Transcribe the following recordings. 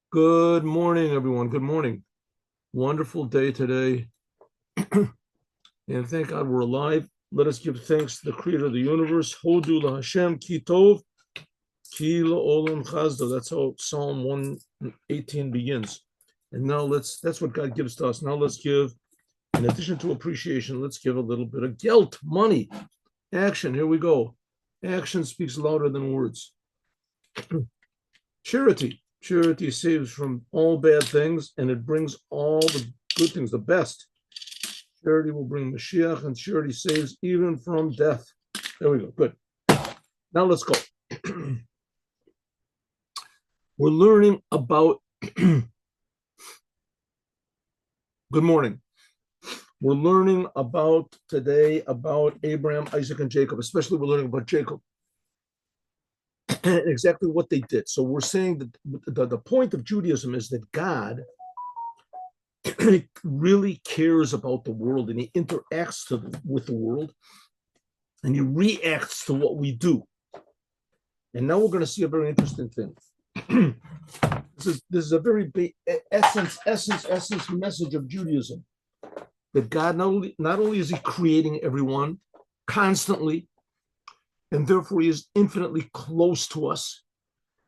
Good morning, everyone. Good morning. Wonderful day today. And thank God we're alive. Let us give thanks to the creator of the universe. Hodu la Hashem ki tov, ki olam chazda. That's how Psalm 118 begins. And now that's what God gives to us. Now let's give, in addition to appreciation, let's give a little bit of gelt, money, action. Here we go. Action speaks louder than words. Charity. Charity saves from all bad things and it brings all the good things, the best. Charity will bring Moshiach, and charity saves even from death. There we go. Good. Now let's go. We're learning about, good morning. We're learning about today about Abraham, Isaac, and Jacob. Especially we're learning about Jacob and exactly what they did. So we're saying that the point of Judaism is that God really cares about the world and he interacts with the world and he reacts to what we do. And now we're going to see a very interesting thing. This is a very big essence message of Judaism. That God not only is he creating everyone constantly, and therefore he is infinitely close to us,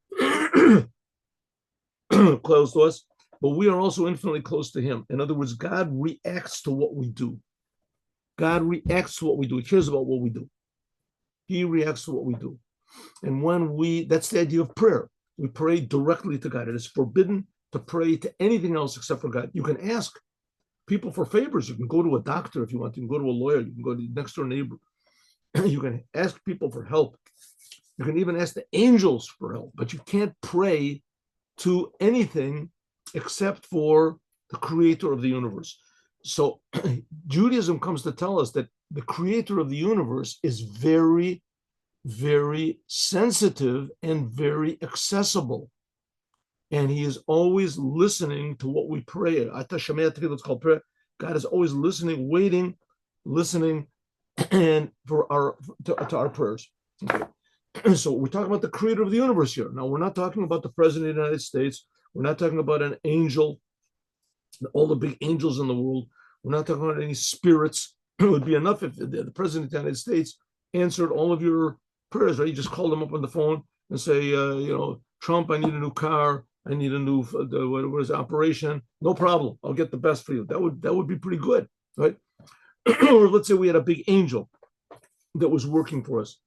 but we are also infinitely close to him. In other words, God reacts to what we do. God reacts to what we do. He cares about what we do. He reacts to what we do. And that's the idea of prayer. We pray directly to God. It is forbidden to pray to anything else except for God. You can ask people for favors. You can go to a doctor if you want. You can go to a lawyer. You can go to the next door neighbor. You can ask people for help. You can even ask the angels for help, but you can't pray to anything except for the creator of the universe. So Judaism comes to tell us that the creator of the universe is very, very sensitive and very accessible. And he is always listening to what we pray. It's called prayer. God is always listening, waiting, listening, and to our prayers. Okay. So we're talking about the creator of the universe here. Now, we're not talking about the president of the United States. We're not talking about an angel, all the big angels in the world. We're not talking about any spirits. It would be enough if the president of the United States answered all of your prayers, right? You just call them up on the phone and say, Trump, I need a new car. I need a new what is operation. No problem. I'll get the best for you. That would be pretty good, right? Or let's say we had a big angel that was working for us,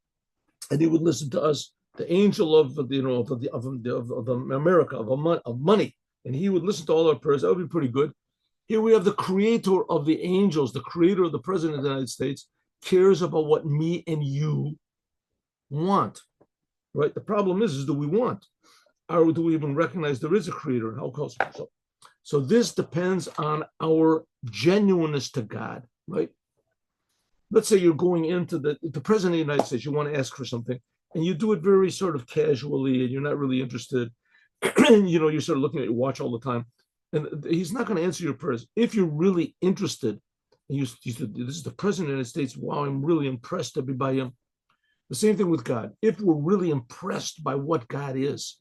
and he would listen to us, the angel of America of money, and he would listen to all our prayers. That would be pretty good. Here we have the creator of the angels, the creator of the president of the United States, cares about what me and you want, right? The problem is do we want? Or do we even recognize there is a creator? How close? So this depends on our genuineness to God, right? Let's say you're going into the president of the United States, you want to ask for something, and you do it very sort of casually, and you're not really interested. And you're sort of looking at your watch all the time, and he's not going to answer your prayers. If you're really interested, and you said, this is the president of the United States, wow, I'm really impressed by him. The same thing with God. If we're really impressed by what God is,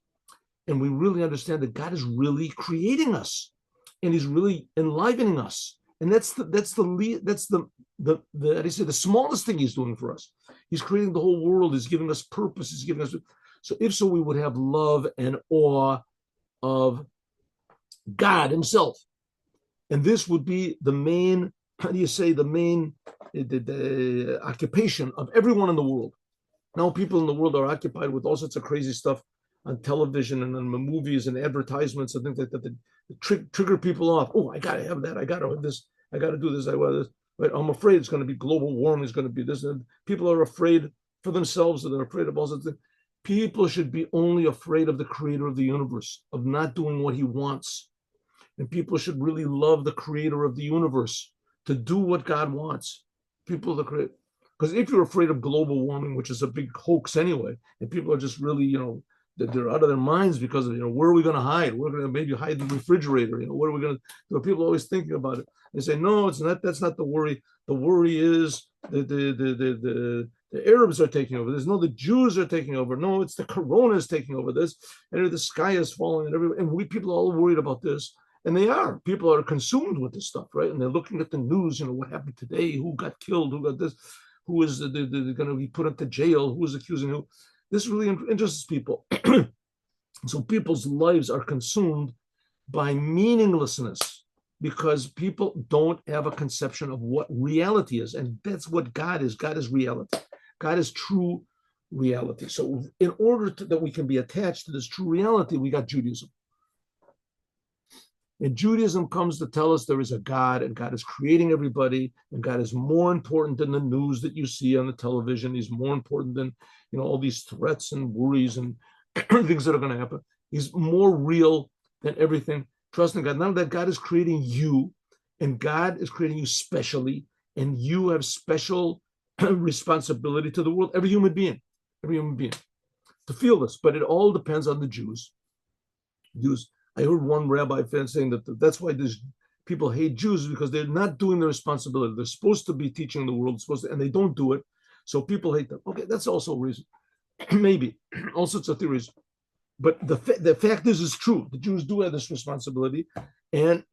and we really understand that God is really creating us, and He's really enlivening us, and that's the smallest thing He's doing for us. He's creating the whole world. He's giving us purpose. He's giving us. So if so, we would have love and awe of God Himself, and this would be the main. How do you say the main the occupation of everyone in the world? Now people in the world are occupied with all sorts of crazy stuff on television and on movies and advertisements and things like that trigger people off. Oh, I gotta have that. I gotta have this. I gotta do this. I want this. Right? I'm afraid it's going to be global warming. It's going to be this. And people are afraid for themselves. And they're afraid of all sorts of things. People should be only afraid of the creator of the universe, of not doing what he wants. And people should really love the creator of the universe to do what God wants. People that create. Because if you're afraid of global warming, which is a big hoax anyway, and people are just really, they're out of their minds because of, where are we going to hide? We're going to maybe hide in the refrigerator. What are we going to do? People are always thinking about it. They say, no, it's not. That's not the worry. The worry is the The Arabs are taking over this. No, the Jews are taking over. No, it's the Corona is taking over this, and the sky is falling, and we people are all worried about this, and they are. People are consumed with this stuff, right? And they're looking at the news. What happened today? Who got killed? Who got this? Who is going to be put into jail? Who is accusing who? This really interests people. So people's lives are consumed by meaninglessness because people don't have a conception of what reality is, and that's what God is. God is reality. God is true reality. So in order that we can be attached to this true reality, we got Judaism. And Judaism comes to tell us there is a God, and God is creating everybody, and God is more important than the news that you see on the television. He's more important than all these threats and worries and things that are going to happen. He's more real than everything. Trust in God. Now that God is creating you, and God is creating you specially, and you have special responsibility to the world, every human being, to feel this. But it all depends on the Jews. I heard one rabbi saying that that's why these people hate Jews, because they're not doing their responsibility. They're supposed to be teaching the world, and they don't do it. So people hate them. Okay, that's also a reason. Maybe all sorts of theories. But the fact is, it's true. The Jews do have this responsibility, and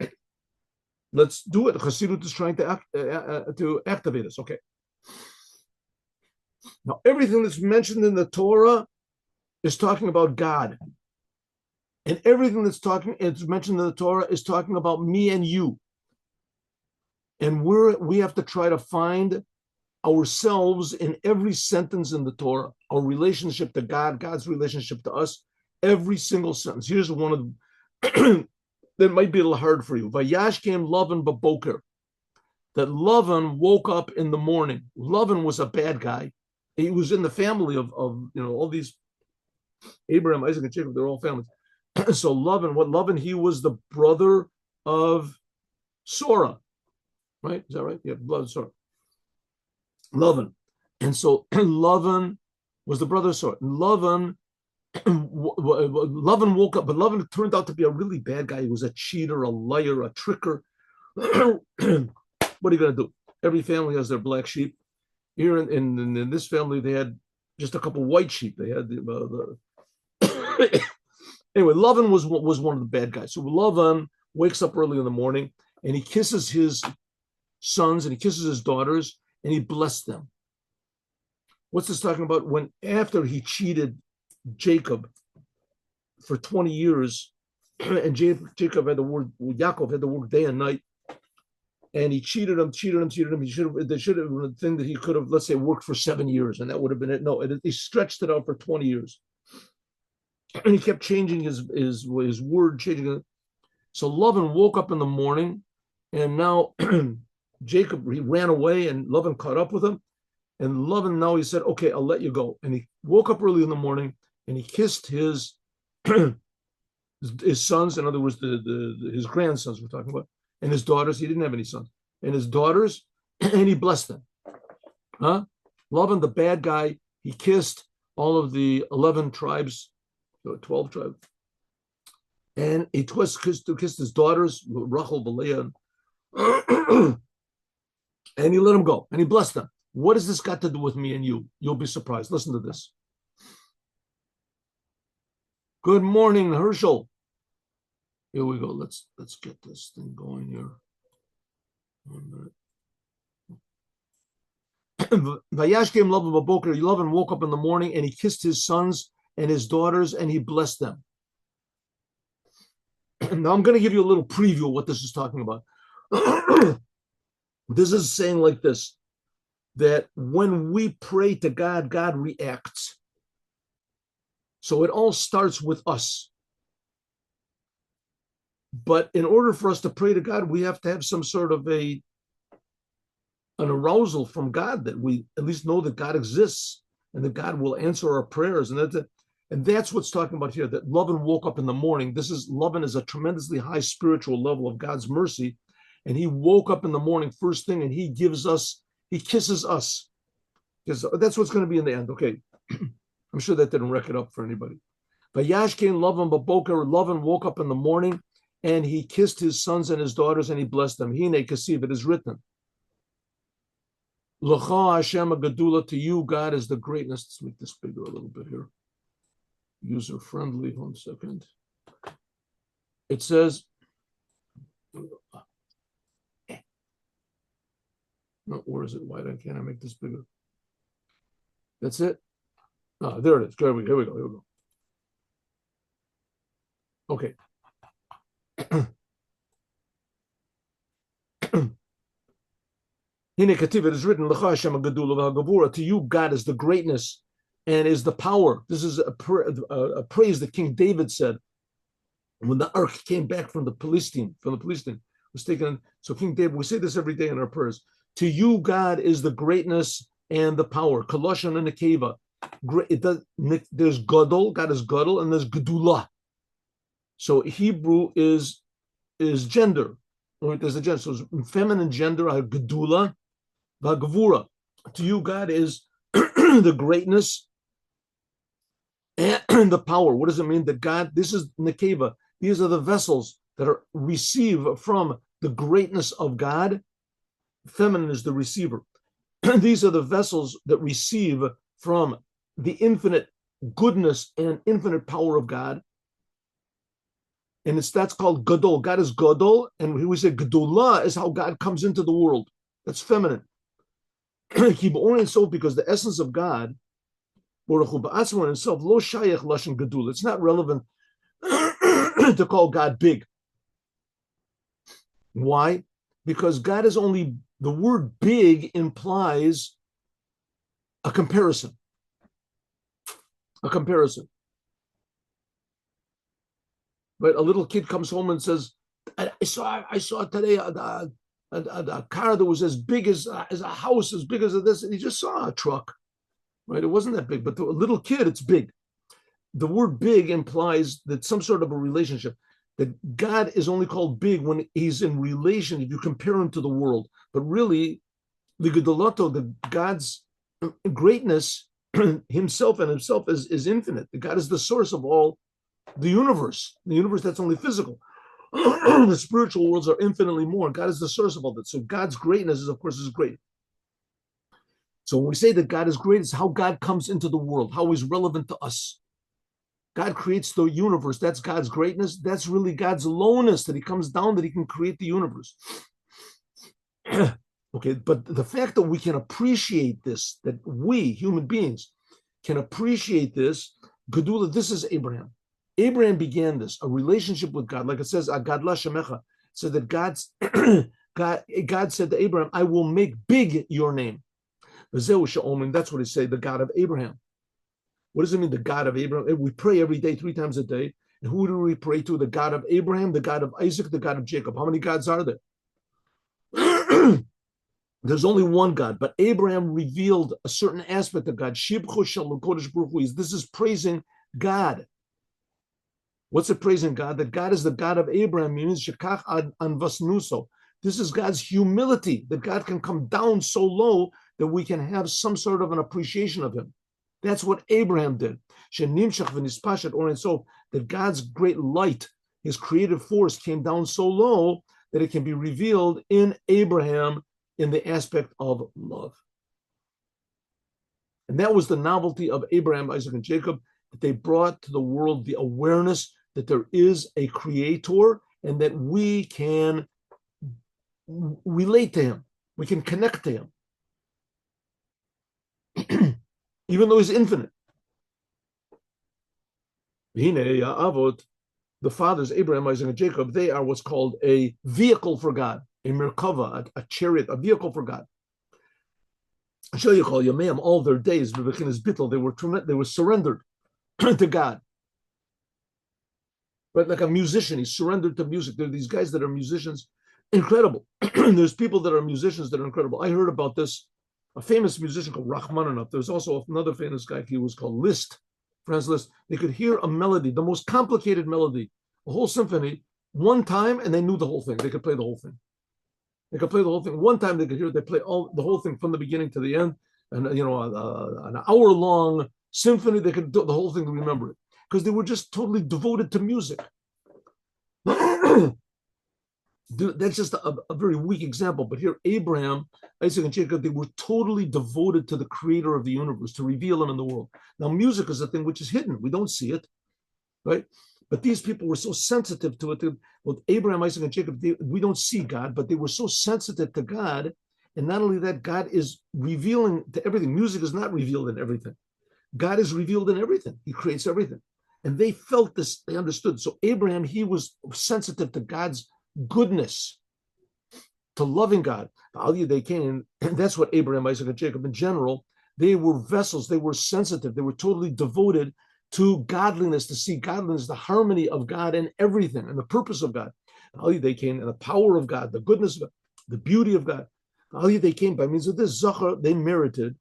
let's do it. Chassidut is trying to activate us. Okay. Now, everything that's mentioned in the Torah is talking about God. And everything it's mentioned in the Torah is talking about me and you. And we have to try to find ourselves in every sentence in the Torah, our relationship to God, God's relationship to us, every single sentence. Here's one of them that might be a little hard for you. Vayash came Lavan baboker. That Lavan woke up in the morning. Lavan was a bad guy. He was in the family of all these Abraham, Isaac, and Jacob. They're all families. So Lavan, he was the brother of Sora, right? Is that right? Yeah, blood of Sora. Lavan. And so Lavan was the brother of Sora. Lavan woke up, but Lavan turned out to be a really bad guy. He was a cheater, a liar, a tricker. What are you going to do? Every family has their black sheep. Here in this family, they had just a couple white sheep. They had Anyway, Lavan was one of the bad guys. So Lavan wakes up early in the morning, and he kisses his sons and he kisses his daughters, and he blessed them. What's this talking about? When after he cheated Jacob for 20 years, and Jacob had to work, Yaakov had to work day and night, and he cheated him. There should have been a thing that he could have, let's say, worked for 7 years, and that would have been it. No, he stretched it out for 20 years. And he kept changing his word, changing it. So Lavan woke up in the morning, and now Jacob, he ran away, and Lavan caught up with him. And Lavan, now he said, okay, I'll let you go. And he woke up early in the morning, and he kissed his sons, in other words, his grandsons we're talking about, and his daughters. He didn't have any sons. And his daughters, and he blessed them. Lavan, the bad guy, he kissed all of the 11 tribes, 12 tribes. And he kissed his daughters, Rachel, Leah, and he let them go, and he blessed them. What has this got to do with me and you? You'll be surprised. Listen to this. Good morning, Herschel. Here we go. Let's get this thing going here. 1 minute. Vayash came Lavan baboker. Lavan woke up in the morning, and he kissed his sons and his daughters, and he blessed them. Now I'm going to give you a little preview of what this is talking about. This is saying like this, that when we pray to God, God reacts. So it all starts with us. But in order for us to pray to God, we have to have some sort of an arousal from God, that we at least know that God exists and that God will answer our prayers. And that's what's talking about here, that Lavan woke up in the morning. Lavan is a tremendously high spiritual level of God's mercy. And he woke up in the morning first thing, and he kisses us. Because that's what's going to be in the end. Okay. I'm sure that didn't wreck it up for anybody. Vayash came Lavan baboker. Lavan woke up in the morning, and he kissed his sons and his daughters, and he blessed them. Hine kasiv, it is written. L'cha Hashem Gadula, to you, God, is the greatness. Let's make this bigger a little bit here. User friendly. 1 second. It says, no, where is it? Why can't I make this bigger? That's it. Ah, there it is. Here we go. Okay. It is written, to you, God, is the greatness and is the power. This is a praise that King David said when the ark came back from the Palestine, was taken. So King David, we say this every day in our prayers. To you, God, is the greatness and the power. Colossian and Nekeva. There's Gadol, God is Gadol, and there's Gedula. So Hebrew is gender. Or there's a gender. So feminine gender are Gedula, Vagavura. To you, God, is the greatness and the power. What does it mean that God, this is Nekeva, these are the vessels that are receive from the greatness of God. Feminine is the receiver. These are the vessels that receive from the infinite goodness and infinite power of God. And that's called Gadol. God is Gadol. And we say Gedulah is how God comes into the world. That's feminine. Because the essence of God, himself, lo shayach lashon Gedula. It's not relevant to call God big. Why? Because God is only, the word big implies a comparison. A comparison. But a little kid comes home and says, I saw today a car that was as big as a house, as big as this. And he just saw a truck, right? It wasn't that big, but to a little kid, it's big. The word big implies that some sort of a relationship, that God is only called big when he's in relation, if you compare him to the world. But really, the Gedolato, the God's greatness himself is infinite. God is the source of all the universe. The universe that's only physical. The spiritual worlds are infinitely more. God is the source of all that. So God's greatness is, of course, is great. So when we say that God is great, it's how God comes into the world, how he's relevant to us. God creates the universe. That's God's greatness. That's really God's lowness, that he comes down, that he can create the universe. Okay, but the fact that we can appreciate this, that we, human beings, can appreciate this, Gedula, this is Abraham. Abraham began this, a relationship with God. Like it says, Agadla Shemecha, so that God said to Abraham, I will make big your name. That's what he said, the God of Abraham. What does it mean, the God of Abraham? We pray every day, 3 times a day. And who do we pray to? The God of Abraham, the God of Isaac, the God of Jacob. How many gods are there? There's only one God, but Abraham revealed a certain aspect of God. This is praising God. What's it praising God? That God is the God of Abraham, means shekach an vasnuso. This is God's humility, that God can come down so low that we can have some sort of an appreciation of him. That's what Abraham did. That God's great light, his creative force, came down so low that it can be revealed in Abraham in the aspect of love. And that was the novelty of Abraham, Isaac, and Jacob, that they brought to the world the awareness that there is a creator and that we can relate to him. We can connect to him. Even though he's infinite. The fathers, Abraham, Isaac, and Jacob, they are what's called a vehicle for God, a merkava, a chariot, a vehicle for God. All their days, they were surrendered to God. But like a musician, he's surrendered to music. There are these guys that are musicians, incredible. There's people that are musicians that are incredible. I heard about this, a famous musician called Rachmaninoff. There's also another famous guy, he was called Liszt, Franz Liszt. They could hear a melody, the most complicated melody, a whole symphony, one time, and they knew the whole thing. They could play the whole thing. They could play the whole thing. One time they could hear it. They play the whole thing from the beginning to the end. And, an hour-long symphony, they could do the whole thing to remember it. Because they were just totally devoted to music. That's just a very weak example. But here, Abraham, Isaac, and Jacob, they were totally devoted to the creator of the universe, to reveal him in the world. Now, music is a thing which is hidden. We don't see it, right? But these people were so sensitive to it. Well, Abraham, Isaac, and Jacob, we don't see God, but they were so sensitive to God. And not only that, God is revealing to everything. Music is not revealed in everything. God is revealed in everything. He creates everything. And they felt this, they understood. So Abraham, he was sensitive to God's goodness, to loving God. They came, and that's what Abraham, Isaac, and Jacob in general, they were vessels, they were sensitive, they were totally devoted to godliness, to see godliness, the harmony of God in everything, and the purpose of God. They came, and the power of God, the goodness of God, the beauty of God. They came by means of this, Zachar, they merited,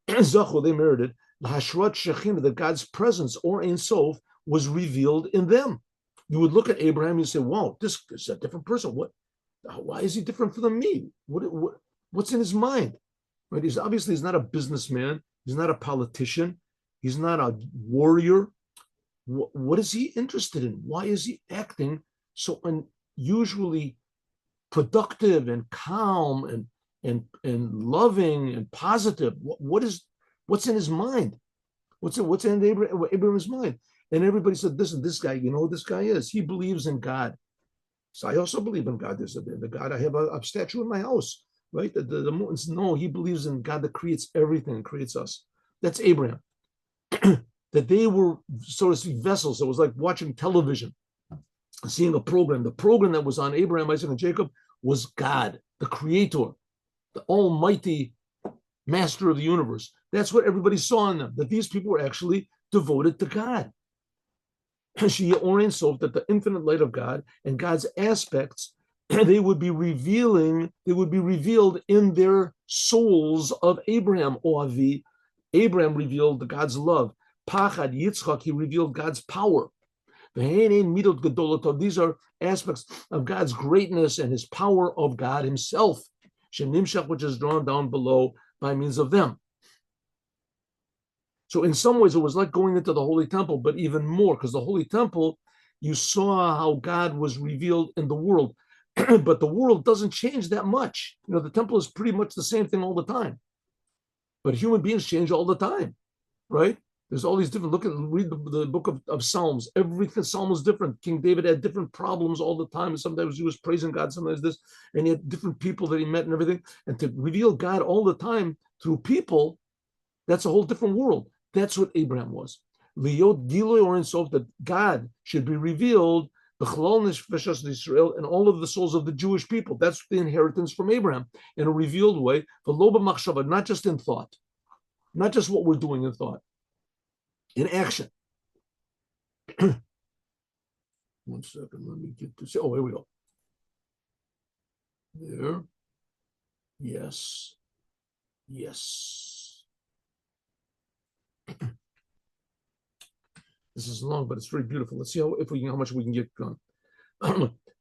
Hashrat Shekhinah, that God's presence, or Ein Sof, was revealed in them. You would look at Abraham and you say, wow, this is a different person. Why is he different from me? What's in his mind? Right? He's not a businessman. He's not a politician. He's not a warrior. What is he interested in? Why is he acting so unusually productive and calm and loving and positive? What's in his mind? What's in Abraham's mind? And everybody said, listen, this guy, you know who this guy is? He believes in God. So I also believe in God. There's the God. I have a statue in my house, right? The mountains. No, he believes in God that creates everything and creates us. That's Abraham. That they were, so to speak, vessels. It was like watching television, seeing a program. The program that was on Abraham, Isaac, and Jacob was God, the creator, the almighty master of the universe. That's what everybody saw in them, that these people were actually devoted to God. That the infinite light of God and God's aspects, they would be revealed in their souls of Abraham. Oavi, Abraham revealed God's love. Pachad, Yitzchak, he revealed God's power. These are aspects of God's greatness and his power of God himself, which is drawn down below by means of them. So in some ways, it was like going into the Holy Temple, but even more, because the Holy Temple, you saw how God was revealed in the world. But the world doesn't change that much. You know, the temple is pretty much the same thing all the time. But human beings change all the time, right? There's all these different, read the book of Psalms. Every psalm is different. King David had different problems all the time. Sometimes he was praising God, sometimes this, and he had different people that he met and everything. And to reveal God all the time through people, that's a whole different world. That's what Abraham was. Liyot Giloy or Sof, that God should be revealed Israel and all of the souls of the Jewish people. That's the inheritance from Abraham in a revealed way. Not just in thought, not just what we're doing in thought, in action. 1 second, let me get to see. Oh, here we go. There. Yes. This is long, but it's very beautiful. Let's see how much we can get done.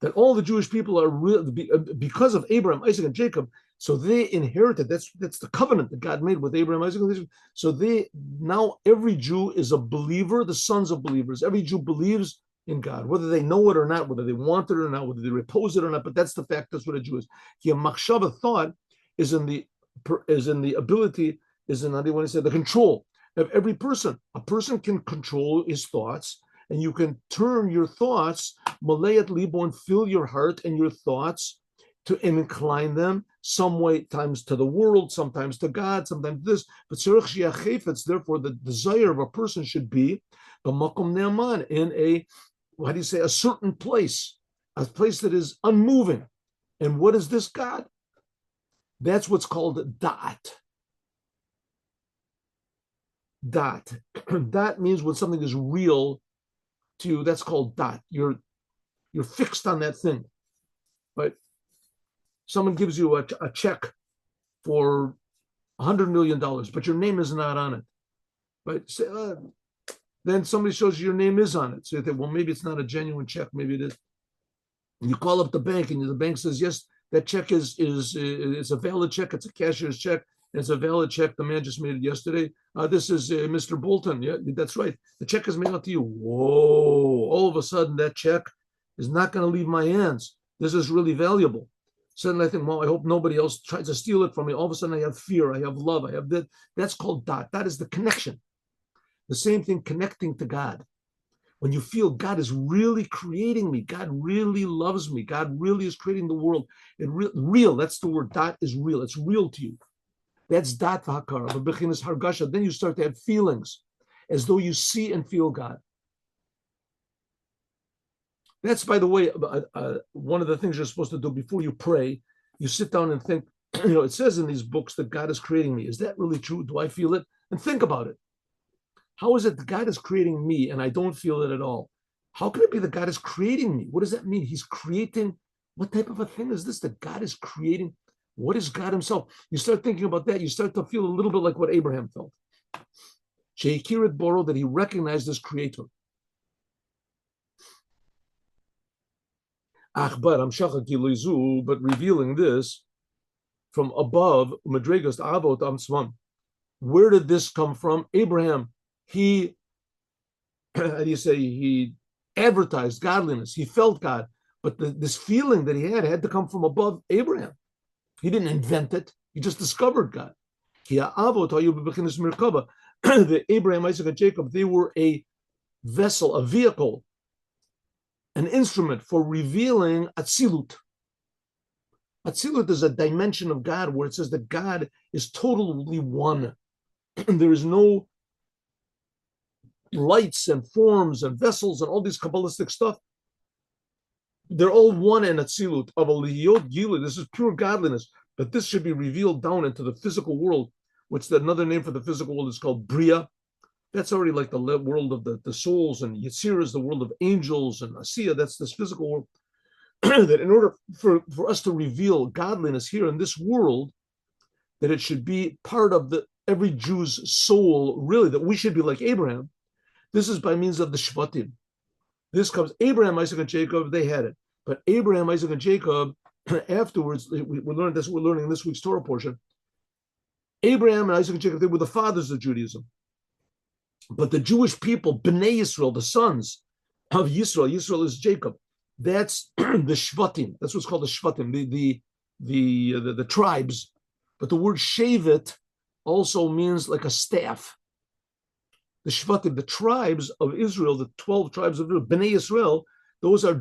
That all the Jewish people are because of Abraham, Isaac, and Jacob. So they inherited. That's the covenant that God made with Abraham, Isaac, and Jacob. So now every Jew is a believer, the sons of believers. Every Jew believes in God, whether they know it or not, whether they want it or not, whether they repose it or not. But that's the fact. That's what a Jew is. Machshava, thought, is in the ability, is in, how do you want to say, the control of every person. A person can control his thoughts, and you can turn your thoughts, malayat libo, and fill your heart and your thoughts to incline them some way, times to the world, sometimes to God, sometimes this. But therefore, the desire of a person should be b'makom ne'aman, in a certain place, a place that is unmoving. And what is this God? That's what's called da'at. That means when something is real to you, that's called da'at. You're fixed on that thing. Right? Someone gives you a check for $100 million, but your name is not on it. Right? Then somebody shows you your name is on it. So you think, well, maybe it's not a genuine check. Maybe it is. And you call up the bank, and the bank says, yes, that check is a valid check. It's a cashier's check. It's a valid check. The man just made it yesterday. This is Mr. Bolton. Yeah, that's right. The check is made out to you. Whoa! All of a sudden, that check is not going to leave my hands. This is really valuable. Suddenly I think, well, I hope nobody else tries to steal it from me. All of a sudden I have fear, I have love, I have that. That's called dat. That is the connection. The same thing, connecting to God. When you feel God is really creating me, God really loves me, God really is creating the world. Real, that's the word. Dat is real. It's real to you. That's dat v'hakara. B'bechinas hargasha. Then you start to have feelings as though you see and feel God. That's, by the way, one of the things you're supposed to do before you pray. You sit down and think, it says in these books that God is creating me. Is that really true? Do I feel it? And think about it. How is it that God is creating me and I don't feel it at all? How can it be that God is creating me? What does that mean? He's creating. What type of a thing is this that God is creating? What is God himself? You start thinking about that. You start to feel a little bit like what Abraham felt. Shehikirit Boro, that he recognized his creator. But revealing this from above, Madrigas Avot Amsman. Where did this come from? Abraham, he, how do you say, he advertised godliness. He felt God. But this feeling that he had to come from above Abraham. He didn't invent it. He just discovered God. The Abraham, Isaac, and Jacob, they were a vessel, a vehicle, an instrument for revealing Atzilut. Atzilut is a dimension of God where it says that God is totally one. There is no lights and forms and vessels and all these Kabbalistic stuff. They're all one in Atzilut. This is pure godliness, but this should be revealed down into the physical world, which another name for the physical world is called Bria. That's already like the world of the souls, and Yitzir is the world of angels, and Asiya, that's this physical world. That in order for us to reveal godliness here in this world, that it should be part of every Jew's soul, really, that we should be like Abraham. This is by means of the Shvatim. This comes, Abraham, Isaac, and Jacob, they had it. But Abraham, Isaac, and Jacob, afterwards, we learned this, we're learning in this week's Torah portion. Abraham and Isaac and Jacob, they were the fathers of Judaism. But the Jewish people, Bnei Yisrael, the sons of Yisrael, Yisrael is Jacob. That's the Shvatim. That's what's called the Shvatim, the tribes. But the word Shevet also means like a staff. The Shvatim, the tribes of Israel, the 12 tribes of Israel, Bnei Yisrael, those are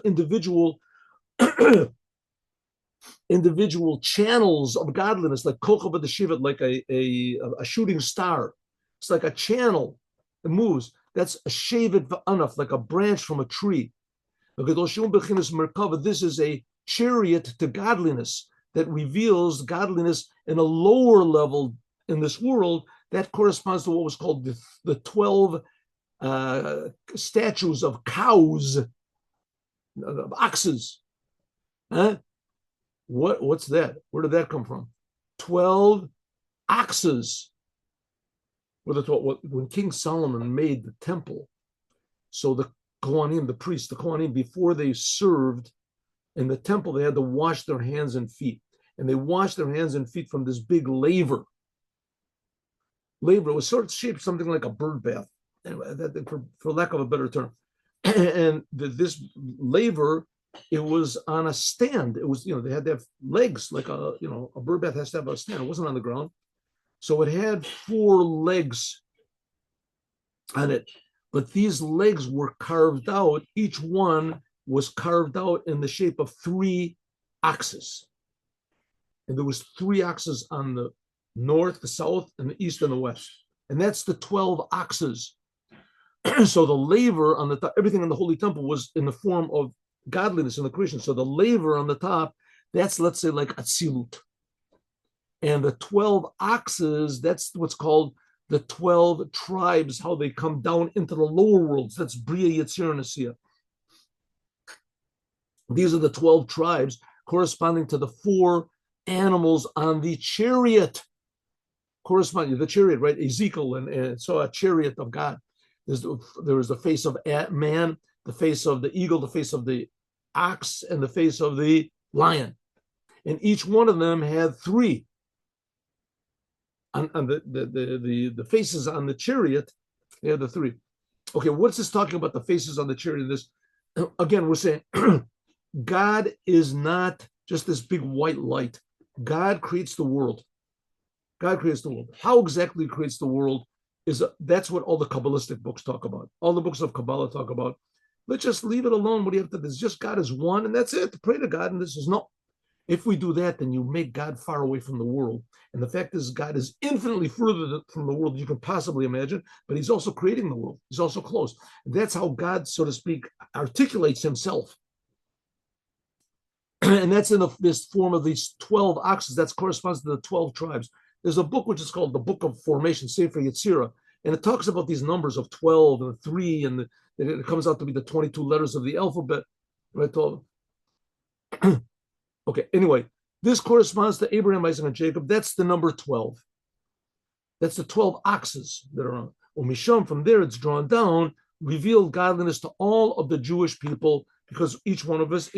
individual individual channels of godliness, like Kochav the Shivat, like a shooting star. It's like a channel. It moves. That's a Shevet v'anaf, like a branch from a tree. This is a chariot to godliness that reveals godliness in a lower level in this world. That corresponds to what was called the 12 statues of cows, of oxes. Huh? What's that? Where did that come from? 12 oxes. When King Solomon made the temple, so the Kohanim, the priests, the Kohanim, before they served in the temple, they had to wash their hands and feet. And they washed their hands and feet from this big laver. Laver, it was sort of shaped something like a bird bath, for lack of a better term. And this laver, it was on a stand. It was, they had to have legs, like a bird bath has to have a stand. It wasn't on the ground. So it had 4 legs on it. But these legs were carved out. Each one was carved out in the shape of 3 oxes. And there was 3 oxes on the north, the south, and the east and the west. And that's the 12 oxes. So the laver on the top, everything in the Holy Temple was in the form of godliness in the creation. So the laver on the top, that's, let's say, like Atzilut. And the 12 oxes, that's what's called the 12 tribes, how they come down into the lower worlds. That's Bria, Yetzir, and Asiya. These are the 12 tribes corresponding to the 4 animals on the chariot. Corresponding to the chariot, right? Ezekiel and so a chariot of God. There was the face of man, the face of the eagle, the face of the ox, and the face of the lion. And each one of them had 3. On the faces on the chariot, they had the 3. Okay, what's this talking about, the faces on the chariot? This, again, we're saying God is not just this big white light. God creates the world. God creates the world. How exactly he creates the world that's what all the Kabbalistic books talk about. All the books of Kabbalah talk about. Let's just leave it alone. What do you have to do? It's just God is one, and that's it. Pray to God, and this is no. If we do that, then you make God far away from the world. And the fact is, God is infinitely further from the world than you can possibly imagine, but he's also creating the world. He's also close. That's how God, so to speak, articulates himself. And that's in this form of these 12 oxes. That corresponds to the 12 tribes. There's a book which is called the Book of Formation, Sefer Yetzirah, and it talks about these numbers of 12 and 3, and it comes out to be the 22 letters of the alphabet. Right? Okay, anyway, this corresponds to Abraham, Isaac, and Jacob. That's the number 12. That's the 12 oxes that are on. Misham, from there, it's drawn down, revealed godliness to all of the Jewish people, because each one of us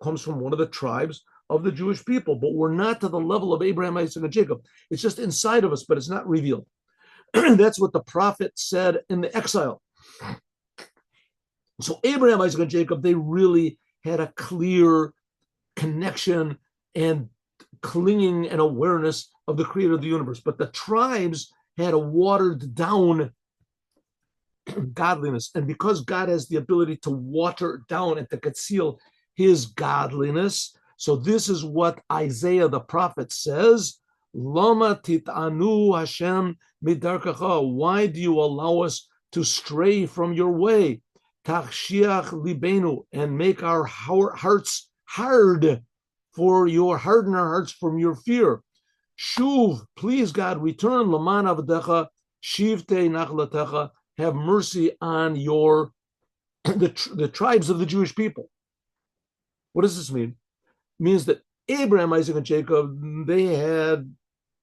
comes from one of the tribes of the Jewish people, but we're not to the level of Abraham, Isaac, and Jacob. It's just inside of us, but it's not revealed. That's what the prophet said in the exile. So Abraham, Isaac, and Jacob, they really had a clear connection and clinging and awareness of the creator of the universe. But the tribes had a watered down godliness. And because God has the ability to water down and to conceal his godliness, so this is what Isaiah the prophet says, Lama tit'anu Hashem midarkacha. Why do you allow us to stray from your way? Tachshiach libenu, and make our hearts hard, for your harden our hearts from your fear. Shuv, please God, return laman avdecha, shivte nachlatecha, have mercy on the tribes of the Jewish people. What does this mean? It means that Abraham, Isaac, and Jacob, they had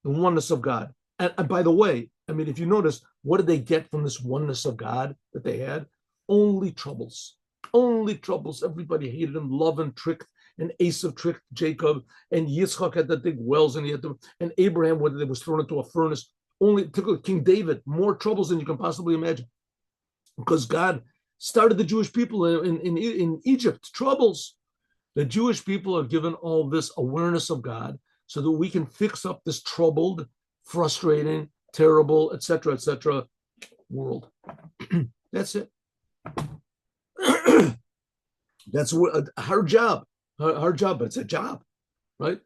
the oneness of God. And by the way, I mean, if you notice, what did they get from this oneness of God that they had? Only troubles. Only troubles. Everybody hated him. Lavan tricked, and Esau tricked Jacob, and Yitzchak had to dig wells, and and Abraham was thrown into a furnace. Only took King David, more troubles than you can possibly imagine, because God started the Jewish people in Egypt. Troubles. The Jewish people are given all this awareness of God so that we can fix up this troubled, frustrating, terrible, etc., world. That's it. That's a hard job, but it's a job, right?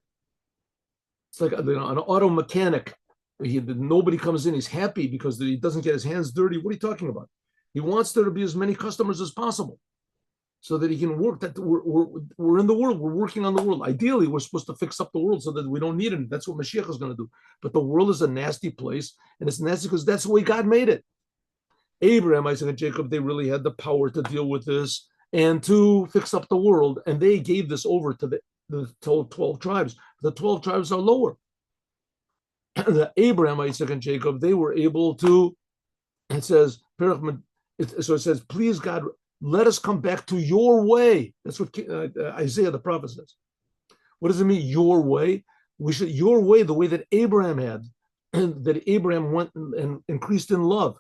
It's like an auto mechanic. Nobody comes in. He's happy because he doesn't get his hands dirty. What are you talking about? He wants there to be as many customers as possible, so that he can work. That we're in the world. We're working on the world. Ideally, we're supposed to fix up the world so that we don't need it. That's what Moshiach is going to do. But the world is a nasty place, and it's nasty because that's the way God made it. Abraham, Isaac, and Jacob, they really had the power to deal with this and to fix up the world, and they gave this over to the 12 tribes. The 12 tribes are lower. The Abraham, Isaac, and Jacob, they were able to, it says, please God, let us come back to your way. That's what Isaiah the prophet says. What does it mean, your way? Your way, the way that Abraham had, and that Abraham went and increased in love.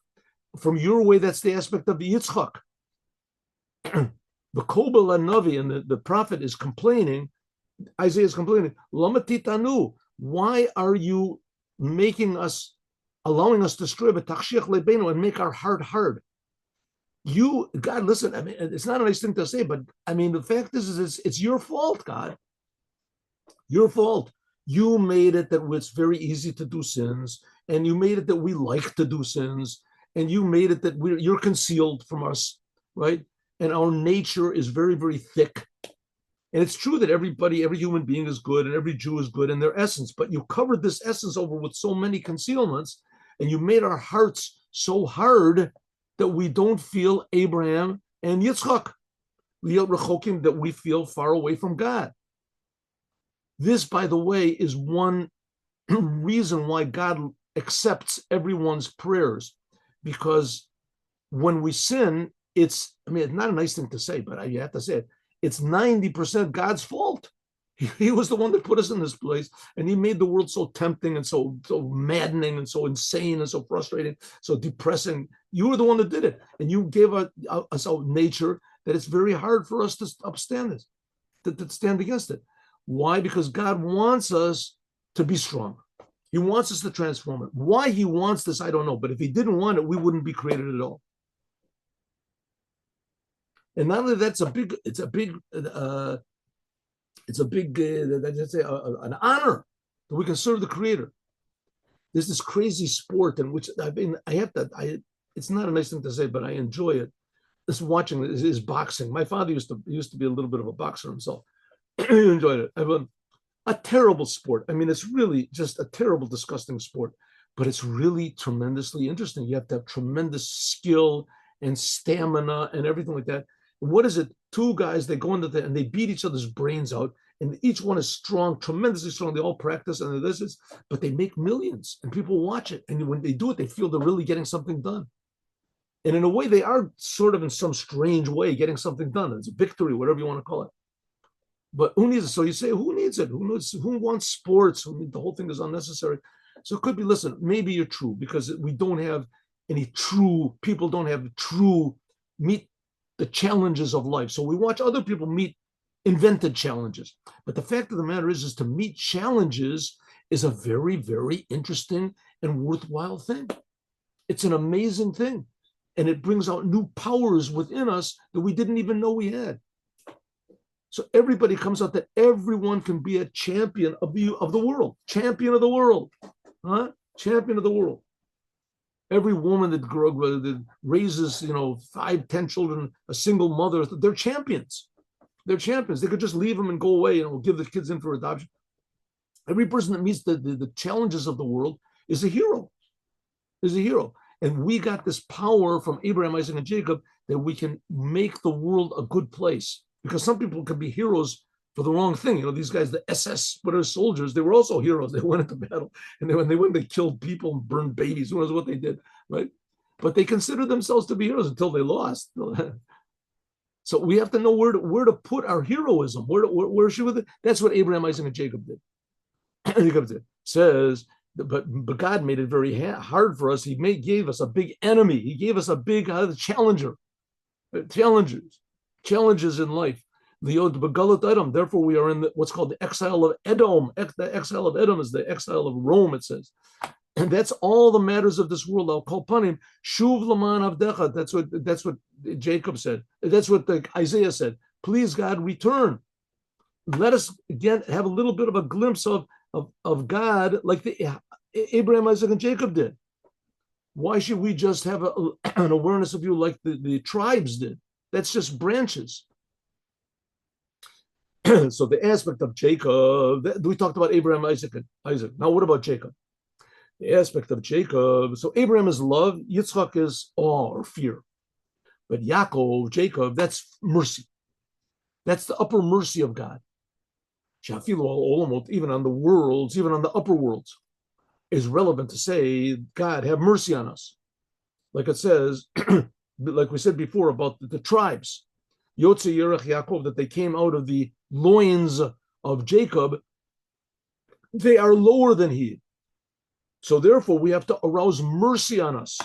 From your way, that's the aspect of Yitzchak. The Kobel Navi, and the prophet is complaining, Isaiah is complaining, Lama titanu, why are you allowing us to stray, and make our heart hard? God, listen, I mean, it's not a nice thing to say, but I mean, the fact is it's your fault, God. Your fault. You made it that it's very easy to do sins, and you made it that we like to do sins, and you made it that you're concealed from us, right? And our nature is very, very thick. And it's true that every human being is good, and every Jew is good in their essence, but you covered this essence over with so many concealments, and you made our hearts so hard that we don't feel Abraham and Yitzchak, that we feel far away from God. This, by the way, is one reason why God accepts everyone's prayers, because when we sin, it's not a nice thing to say, but you have to say it. It's 90% God's fault. He was the one that put us in this place, and he made the world so tempting and so maddening and so insane and so frustrating, so depressing. You were the one that did it, and you gave us a nature that it's very hard for us to upstand this. to stand against it. Why? Because God wants us to be strong. He wants us to transform it. Why he wants this, I don't know. But if he didn't want it, we wouldn't be created at all. And not only that, it's a big, let's say, an honor that we can serve the Creator. There's this crazy sport in which it's not a nice thing to say, but I enjoy it. This watching is boxing. My father used to be a little bit of a boxer himself. He enjoyed it. A terrible sport. I mean, it's really just a terrible, disgusting sport, but it's really tremendously interesting. You have to have tremendous skill and stamina and everything like that. What is it? Two guys, they go into and they beat each other's brains out, and each one is strong, tremendously strong. They all practice and but they make millions, and people watch it. And when they do it, they feel they're really getting something done. And in a way, they are sort of in some strange way getting something done. It's a victory, whatever you want to call it. But who needs it? So you say, who needs it? Who wants sports? The whole thing is unnecessary. So it could be, listen, maybe you're true, because we don't have people don't have meet the challenges of life. So we watch other people meet invented challenges. But the fact of the matter is to meet challenges is a very, very interesting and worthwhile thing. It's an amazing thing. And it brings out new powers within us that we didn't even know we had. So everybody comes out that everyone can be a champion of the world. Champion of the world. Huh? Champion of the world. Every woman that raises, 5, 10 children, a single mother, they're champions. They're champions. They could just leave them and go away and give the kids in for adoption. Every person that meets the challenges of the world is a hero. And we got this power from Abraham, Isaac, and Jacob that we can make the world a good place. Because some people can be heroes for the wrong thing. These guys, the SS, soldiers, they were also heroes. They went into battle, and when they went, they killed people and burned babies. Who knows what they did, right? But they considered themselves to be heroes until they lost. So we have to know where to put our heroism. Where should we? That's what Abraham, Isaac, and Jacob did. Jacob says, but God made it very hard for us. He gave us a big enemy. He gave us a big challenger. Challenges in life. Therefore, we are in what's called the exile of Edom. The exile of Edom is the exile of Rome, it says. And that's all the matters of this world. I'll call upon him. Shuv laman avdecha. That's what Jacob said. That's what Isaiah said. Please, God, return. Let us again have a little bit of a glimpse of God, like Abraham, Isaac, and Jacob did. Why should we just have an awareness of you like the tribes did? That's just branches. So the aspect of Jacob, we talked about Abraham, Isaac. Now what about Jacob? The aspect of Jacob. So Abraham is love, Yitzchak is awe or fear. But Jacob, that's mercy. That's the upper mercy of God. Even on the worlds, even on the upper worlds, is relevant to say, God, have mercy on us. Like it says, like we said before about the tribes, Yotze Yerech Yaakov, that they came out of the loins of Jacob, they are lower than he. So therefore, we have to arouse mercy on us,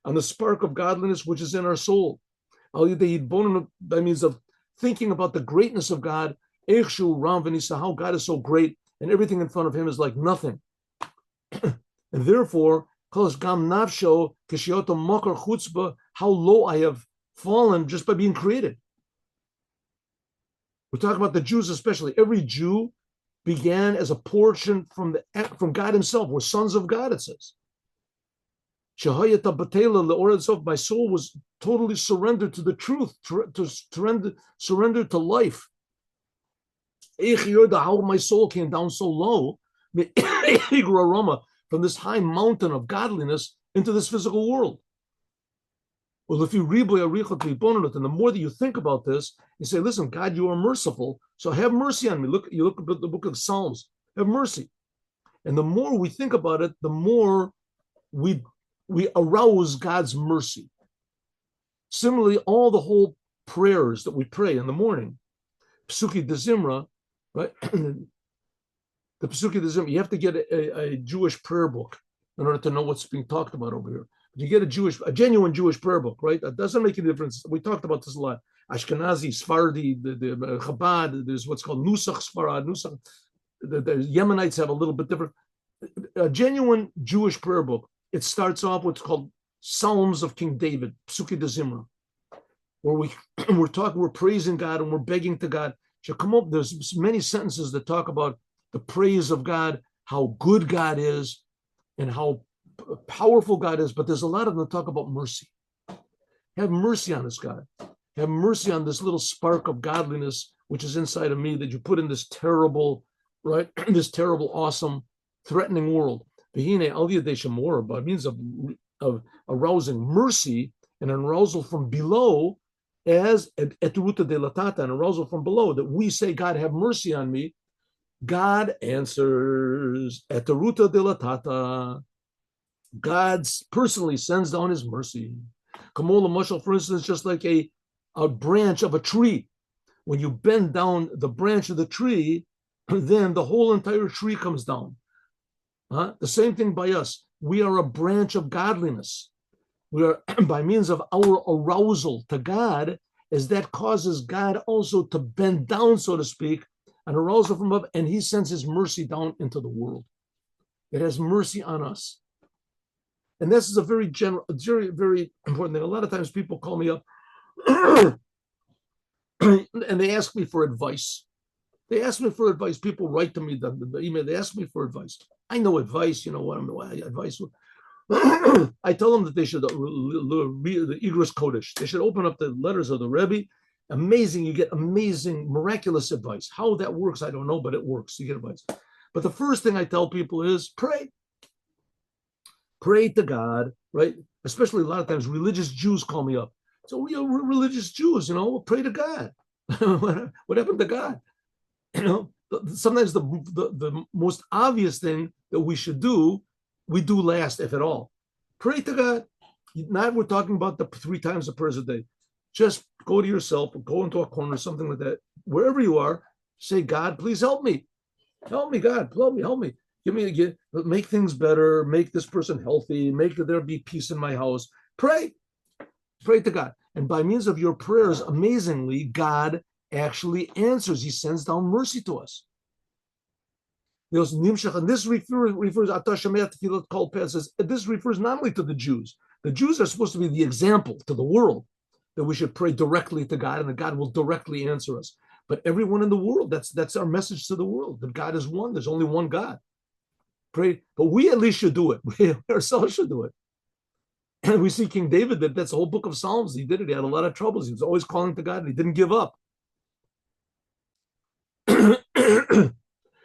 on the spark of godliness which is in our soul. By means of thinking about the greatness of God, how God is so great, and everything in front of him is like nothing. And therefore, how low I have fallen just by being created. We're talking about the Jews especially. Every Jew began as a portion from God himself. We're sons of God, it says. My soul was totally surrendered to the truth, surrendered to life. How my soul came down so low from this high mountain of godliness into this physical world. Well, if you and the more that you think about this, you say, listen, God, you are merciful, so have mercy on me. You look at the book of Psalms, have mercy. And the more we think about it, the more we arouse God's mercy. Similarly, all the whole prayers that we pray in the morning, Psuki de Zimra, right? The Psuki de Zimra, you have to get a Jewish prayer book in order to know what's being talked about over here. You get a genuine Jewish prayer book, right? That doesn't make a difference. We talked about this a lot. Ashkenazi, Sephardi, the Chabad. There's what's called Nusach Sfarad. Nusach. The Yemenites have a little bit different. A genuine Jewish prayer book. It starts off with what's called Psalms of King David, Psuki de Zimra, where we're praising God and we're begging to God. There's many sentences that talk about the praise of God, how good God is, and how powerful God is. But there's a lot of them that talk about mercy. Have mercy on us, God. Have mercy on this little spark of godliness which is inside of me that you put in this terrible, right? This terrible, awesome, threatening world. By means of arousing mercy and an arousal from below, as eturuta de latata, an arousal from below, that we say, God, have mercy on me. God answers eturuta de latata. God personally sends down his mercy. Kamola Mashal, for instance, just like a branch of a tree. When you bend down the branch of the tree, then the whole entire tree comes down. The same thing by us. We are a branch of godliness. We are, by means of our arousal to God, as that causes God also to bend down, so to speak, an arousal from above, and he sends his mercy down into the world. It has mercy on us. And this is a very general, very, very important thing. A lot of times people call me up and they ask me for advice. They ask me for advice. People write to me the email. They ask me for advice. I know advice. You know what advice. I tell them that they should read the Igros Kodesh. They should open up the letters of the Rebbe. Amazing. You get amazing, miraculous advice. How that works, I don't know, but it works. You get advice. But the first thing I tell people is pray. Pray to God, right? Especially a lot of times religious Jews call me up. So we are religious Jews, pray to God. What happened to God? Sometimes the most obvious thing that we should do, we do last, if at all. Pray to God. Not we're talking about the 3 times a prayer a day. Just go to yourself, go into a corner, something like that. Wherever you are, say, God, please help me. Help me, God. Help me. Make things better. Make this person healthy. Make there be peace in my house. Pray to God. And by means of your prayers, amazingly, God actually answers. He sends down mercy to us. And this refers not only to the Jews. The Jews are supposed to be the example to the world that we should pray directly to God and that God will directly answer us. But everyone in the world, that's our message to the world, that God is one. There's only one God. Pray, but we at least should do it. We ourselves should do it. And we see King David, that's the whole book of Psalms. He did it. He had a lot of troubles. He was always calling to God and he didn't give up.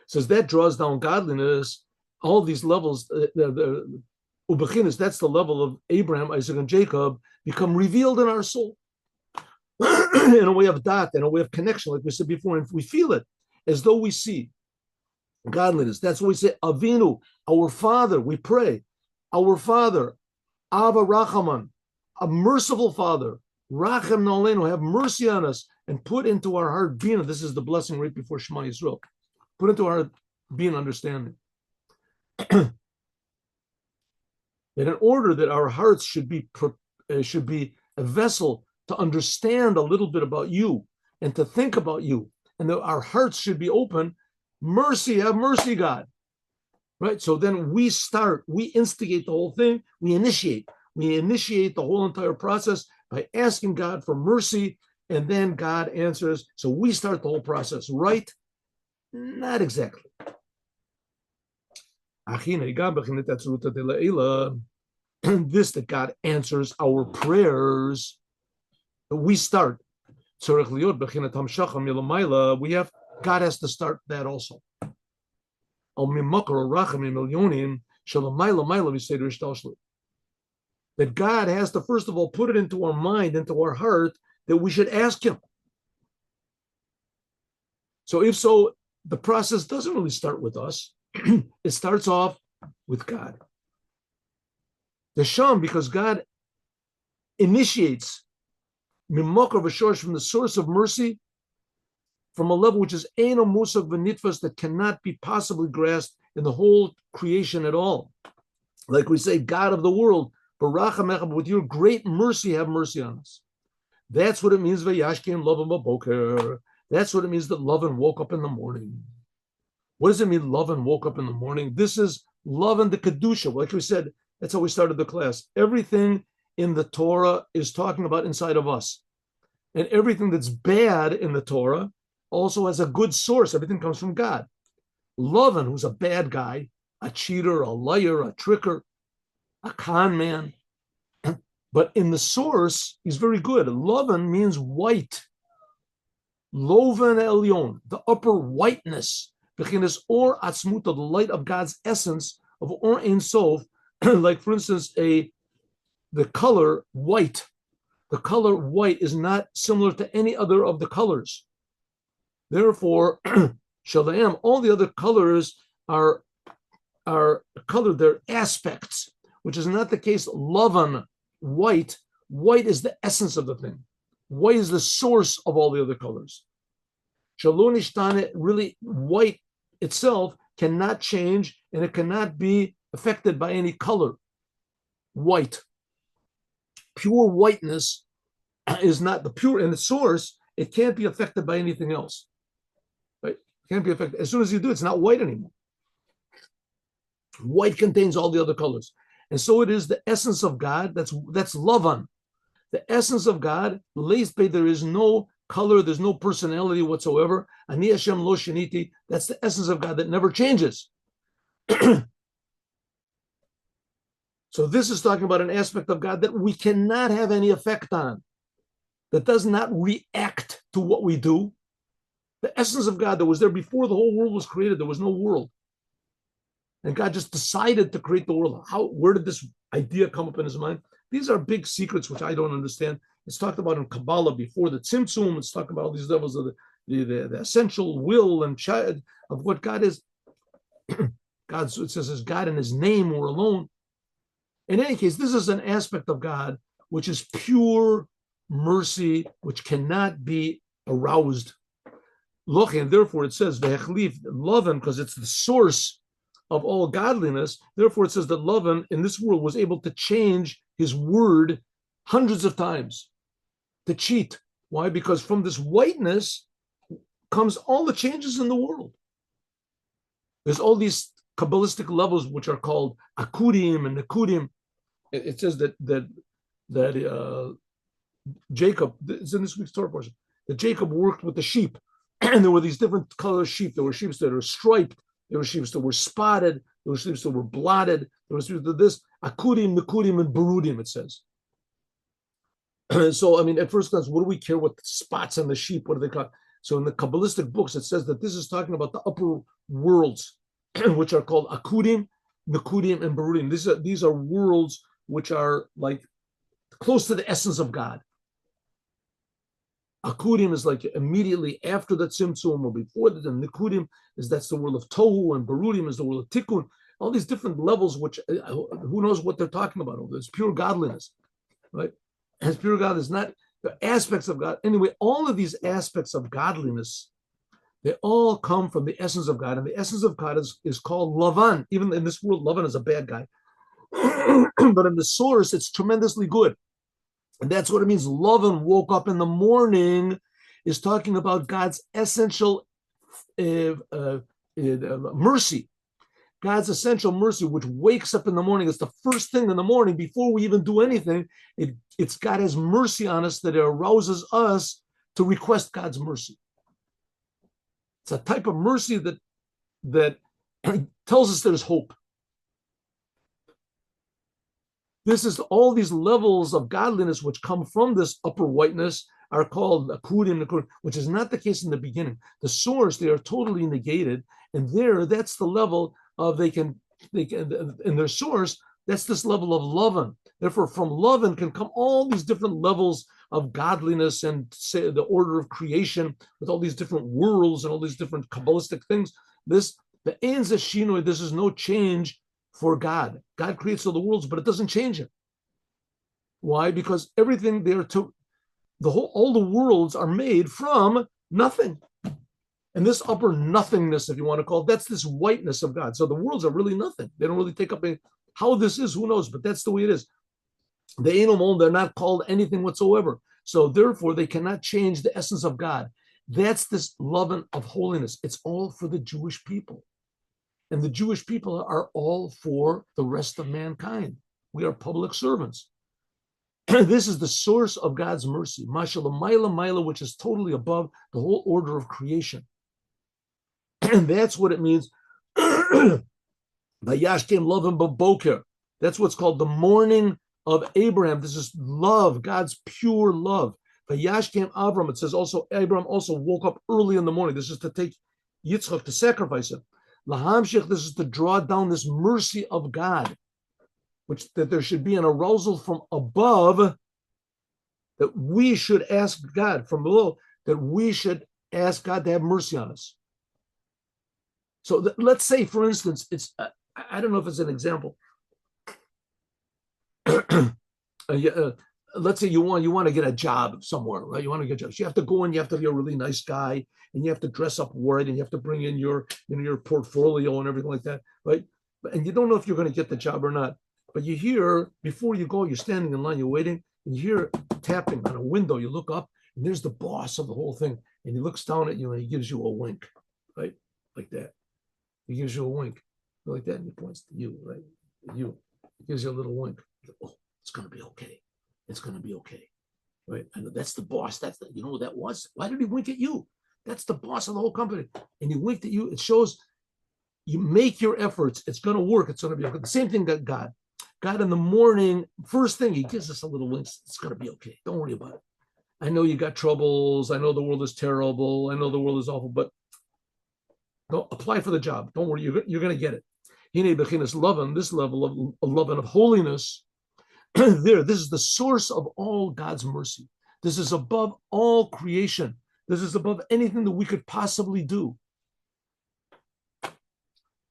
Says that draws down godliness, all these levels, that's the level of Abraham, Isaac, and Jacob become revealed in our soul in a way of dat, in a way of connection, like we said before, and we feel it as though we see godliness. That's what we say, Avinu, our Father, we pray, our Father, Ava Rachaman, a merciful Father, Rachem Nalenu, have mercy on us, and put into our heart Bina. This is the blessing right before Shema Yisrael. Put into our heart Bina, understanding. That in order that our hearts should be a vessel to understand a little bit about you and to think about you, and that our hearts should be open. Mercy, have mercy, God. Right? So then we instigate the whole thing, we initiate the whole entire process by asking God for mercy, and then God answers. So we start the whole process, right? Not exactly. This, that God answers our prayers, we start. God has to start that also. That God has to, first of all, put it into our mind, into our heart, that we should ask him. So if so, the process doesn't really start with us. It starts off with God. The Sham, because God initiates mimokar v'shorish, from the source of mercy, from a level which is eino musag v'nitfas, that cannot be possibly grasped in the whole creation at all. Like we say, God of the world, with your great mercy, have mercy on us. That's what it means, Vayashkim Lavan Baboker. That's what it means that Lavan woke up in the morning. What does it mean, Lavan woke up in the morning? This is Lavan the Kedusha. Like we said, that's how we started the class. Everything in the Torah is talking about inside of us. And everything that's bad in the Torah also has a good source. Everything comes from God. Lavan, who's a bad guy, a cheater, a liar, a tricker, a con man. But in the source, he's very good. Lavan means white. Lovan Elyon, the upper whiteness. Bechinas or atzmuta, the light of God's essence of or Ein Sof. Like, for instance, the color white. The color white is not similar to any other of the colors. Therefore, Shalayim, all the other colors are colored, they're aspects, which is not the case. Lavan, white. White is the essence of the thing. White is the source of all the other colors. Shalonishtane, really, white itself cannot change and it cannot be affected by any color. White. Pure whiteness is not the pure in the source. It can't be affected by anything else. Right? It can't be affected. As soon as you do, it's not white anymore. White contains all the other colors. And so it is the essence of God. That's Lavan. The essence of God, there is no color, there's no personality whatsoever. Ani Hashem lo shiniti. That's the essence of God that never changes. So this is talking about an aspect of God that we cannot have any effect on, that does not react to what we do. The essence of God that was there before the whole world was created, there was no world. And God just decided to create the world. Where did this idea come up in his mind? These are big secrets which I don't understand. It's talked about in Kabbalah before the Tzimtzum. It's talking about all these levels of the essential will and of what God is. God, it says, God in his name or alone. In any case, this is an aspect of God which is pure mercy, which cannot be aroused. And therefore it says, Lavan, because it's the source of all godliness. Therefore it says that Lavan in this world was able to change his word hundreds of times, to cheat. Why? Because from this whiteness comes all the changes in the world. There's all these Kabbalistic levels which are called Akudim and Nekudim. It says that Jacob, it's in this week's Torah portion, that Jacob worked with the sheep, and there were these different color sheep. There were sheep that were striped. There were sheep that were spotted. There were sheep that were blotted. There was this Akudim, Nekudim, and Berudim. It says. So, I mean, at first glance, what do we care what spots on the sheep? What do they call? So, in the Kabbalistic books, it says that this is talking about the upper worlds, which are called Akudim, Nekudim, and Berudim. These are worlds which are like close to the essence of God. Akudim is like immediately after the Tzimtzum or before that, and Nekudim that's the world of Tohu, and Berudim is the world of Tikkun. All these different levels, which who knows what they're talking about? It's pure godliness, right? As pure God is not the aspects of God. Anyway, all of these aspects of godliness, they all come from the essence of God, and the essence of God is called Lavan. Even in this world, Lavan is a bad guy. But in the source, it's tremendously good. And that's what it means. Lavan woke up in the morning is talking about God's essential mercy. God's essential mercy, which wakes up in the morning. It's the first thing in the morning before we even do anything. It's God has mercy on us that it arouses us to request God's mercy. It's a type of mercy that tells us there's hope. This is all these levels of godliness which come from this upper whiteness are called Akudim, which is not the case in the beginning. The source, they are totally negated, and that's the level of they can in their source. That's this level of Lavan. Therefore, from Lavan can come all these different levels of godliness and say the order of creation with all these different worlds and all these different Kabbalistic things. The Ein Zeshinoi, this is no change for God. God creates all the worlds, but it doesn't change it. Why? Because everything there all the worlds are made from nothing. And this upper nothingness, if you want to call it, that's this whiteness of God. So the worlds are really nothing. They don't really take up how this is, who knows, but that's the way it is. The Ein Omon, they're not called anything whatsoever. So therefore, they cannot change the essence of God. That's this love of holiness. It's all for the Jewish people. And the Jewish people are all for the rest of mankind. We are public servants. This is the source of God's mercy, Mashallah Maila Maila, which is totally above the whole order of creation. And that's what it means. Vayashkem Lovim Baboker. That's what's called the morning of Abraham. This is love, God's pure love. Vayashkem Avram. It says also Abraham also woke up early in the morning. This is to take Yitzchak to sacrifice him. Lahamshich. This is to draw down this mercy of God, which that there should be an arousal from above, that we should ask God from below, that we should ask God to have mercy on us. So let's say, for instance, it's I don't know if it's an example. Let's say you want to get a job somewhere, right? You want to get a job. So you have to go in, you have to be a really nice guy, and you have to dress up right, and you have to bring in your portfolio and everything like that, right? And you don't know if you're going to get the job or not. But you hear, before you go, you're standing in line, you're waiting, and you hear tapping on a window. You look up, and there's the boss of the whole thing. And he looks down at you, and he gives you a wink, right? Like that. He gives you a wink, like that, and he points to you, right? You. He gives you a little wink. Oh, it's going to be okay. It's going to be okay, right? And that's the boss. You know what that was? Why did he wink at you? That's the boss of the whole company. And he winked at you. It shows you make your efforts. It's going to work. It's going to be okay. The same thing that God in the morning, first thing, he gives us a little wink. It's going to be okay. Don't worry about it. I know you got troubles. I know the world is terrible. I know the world is awful, but don't apply for the job. Don't worry. You're going to get it. This level of love and of holiness, this is the source of all God's mercy. This is above all creation. This is above anything that we could possibly do.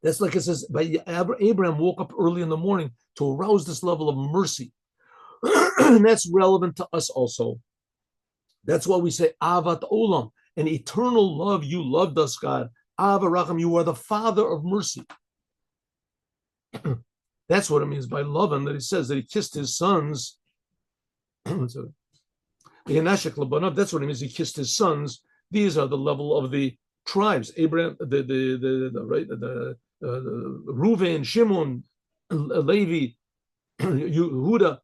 That's like it says, Abraham woke up early in the morning to arouse this level of mercy. And that's relevant to us also. That's why we say, Avat Olam, an eternal love. You loved us, God. Ava Racham, you are the Father of mercy. That's what it means by loving, that he says that he kissed his sons. That's what it means. He kissed his sons. These are the level of the tribes. Abraham, the Reuven, Shimon, Levi, Yehuda.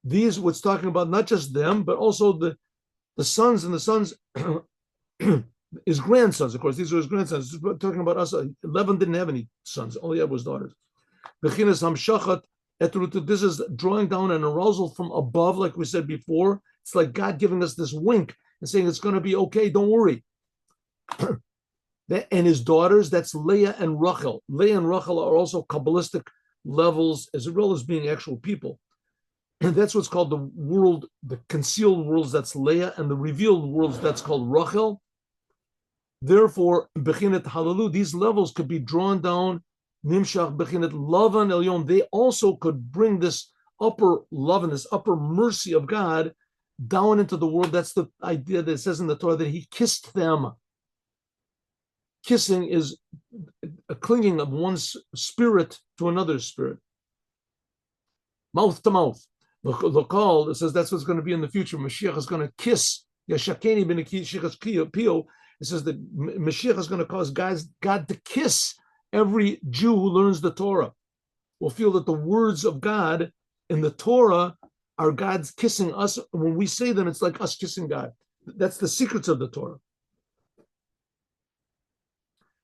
These what's talking about not just them, but also the sons and the sons. His grandsons, of course, these are his grandsons. We're talking about us. 11 didn't have any sons, all he had was daughters. This is drawing down an arousal from above, like we said before. It's like God giving us this wink and saying it's going to be okay, don't worry. And his daughters, that's Leah and Rachel. Leah and Rachel are also Kabbalistic levels as well as being actual people. And that's what's called the world, the concealed worlds, that's Leah, and the revealed worlds, that's called Rachel. Therefore, Bechinat Halalu, these levels could be drawn down. Nimshach Bechinat Lavan Elyon, they also could bring this upper love and this upper mercy of God down into the world. That's the idea that it says in the Torah that he kissed them. Kissing is a clinging of one's spirit to another spirit. Mouth to mouth. The call, it says that's what's going to be in the future. Moshiach is going to kiss. Yashakeni ben Pio. It says that Mashiach is going to cause God to kiss every Jew who learns the Torah. Will feel that the words of God in the Torah are God's kissing us. When we say them, it's like us kissing God. That's the secrets of the Torah.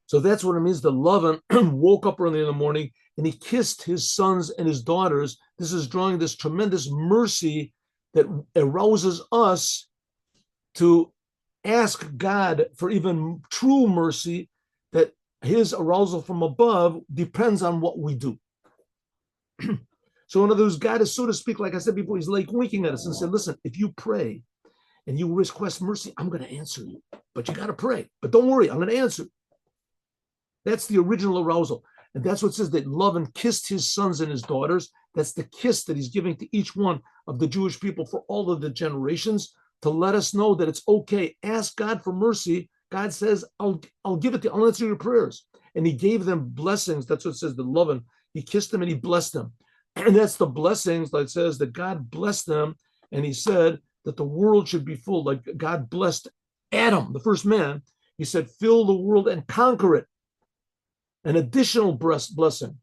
So that's what it means. The Lavan woke up early in the morning and he kissed his sons and his daughters. This is drawing this tremendous mercy that arouses us to ask God for even true mercy, that his arousal from above depends on what we do. So in other words, God is, so to speak, like I said before, he's like winking at us and said, listen, if you pray and you request mercy, I'm going to answer you. But you got to pray. But don't worry, I'm going to answer. That's the original arousal. And that's what it says, that Lavan kissed his sons and his daughters. That's the kiss that he's giving to each one of the Jewish people for all of the generations, to let us know that it's okay. Ask God for mercy. God says, I'll give it to you. I'll answer your prayers. And he gave them blessings. That's what it says, the Lavan. He kissed them and he blessed them. And that's the blessings that it says that God blessed them and he said that the world should be full, like God blessed Adam, the first man. He said, fill the world and conquer it. An additional blessing.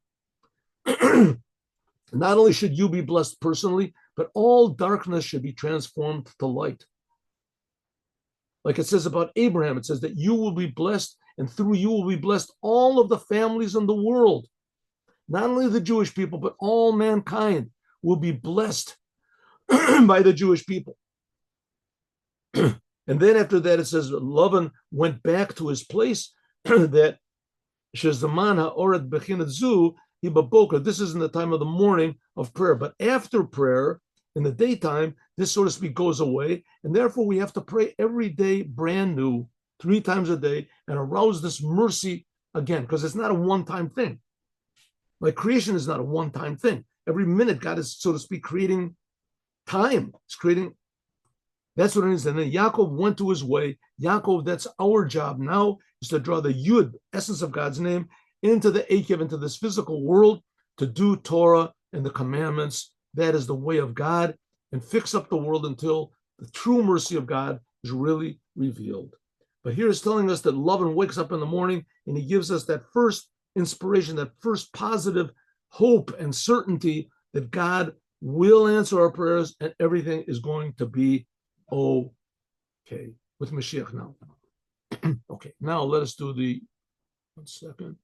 Not only should you be blessed personally, but all darkness should be transformed to light. Like it says about Abraham, it says that you will be blessed, and through you will be blessed all of the families in the world. Not only the Jewish people, but all mankind will be blessed by the Jewish people. And then after that, it says Lavan went back to his place that Shezaman ha'oret bechinat zu hibaboka. This is in the time of the morning of prayer. But after prayer, in the daytime, this, so to speak, goes away. And therefore, we have to pray every day brand new, 3 times a day, and arouse this mercy again, because it's not a one-time thing. Like creation is not a one-time thing. Every minute, God is, so to speak, creating time. It's creating. That's what it is. And then Yaakov went to his way. Yaakov, that's our job now, is to draw the Yud, essence of God's name, into the Akev, into this physical world, to do Torah and the commandments. That is the way of God, and fix up the world until the true mercy of God is really revealed. But here is telling us that Lavan wakes up in the morning, and he gives us that first inspiration, that first positive hope and certainty that God will answer our prayers and everything is going to be okay with Moshiach now. Okay, now let us do the, 1 second.